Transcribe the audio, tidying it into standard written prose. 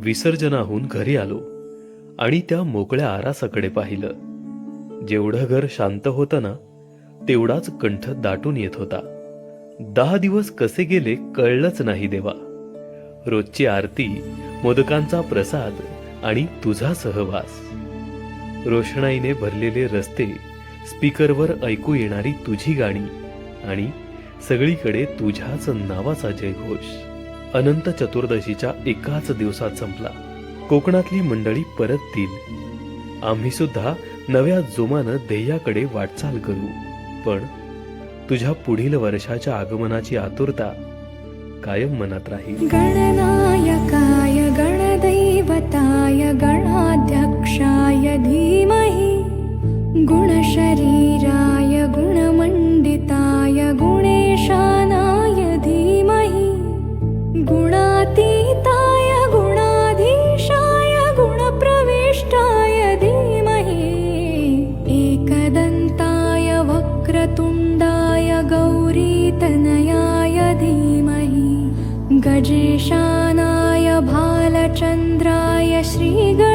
विसर्जनाहून घरी आलो आणि त्या मोकळ्या आरासाकडे पाहिलं. जेवढं घर शांत होतं ना, तेवढाच कंठ दाटून येत होता. 10 दिवस कसे गेले कळलंच नाही देवा. रोजची आरती, मोदकांचा प्रसाद आणि तुझा सहवास, रोषणाईने भरलेले रस्ते, स्पीकरवर ऐकू येणारी तुझी गाणी आणि सगळीकडे तुझ्याच नावाचा जयघोष. अनंत चतुर्दशीच्या एकाच दिवसात संपला. कोकणातली मंडळी परततील, आम्ही सुद्धा नव्या जोमानं ध्येयाकडे वाटचाल करू. पण तुझ्या पुढील वर्षाच्या आगमनाची आतुरता कायम मनात राहील. गणनायकाय गणदैवताय गणाध्यक्षाय धीमहि गुणशरीराय गुणमण्डिताय गुणेशानाय धीमहि गुणातीताय गुणाधीशाय गुणप्रविष्टाय धीमहि एकदन्ताय वक्रतुण्डाय गौरीतनयाय धीमहि गजेशानाय भालचन्द्राय श्रीगणेशाय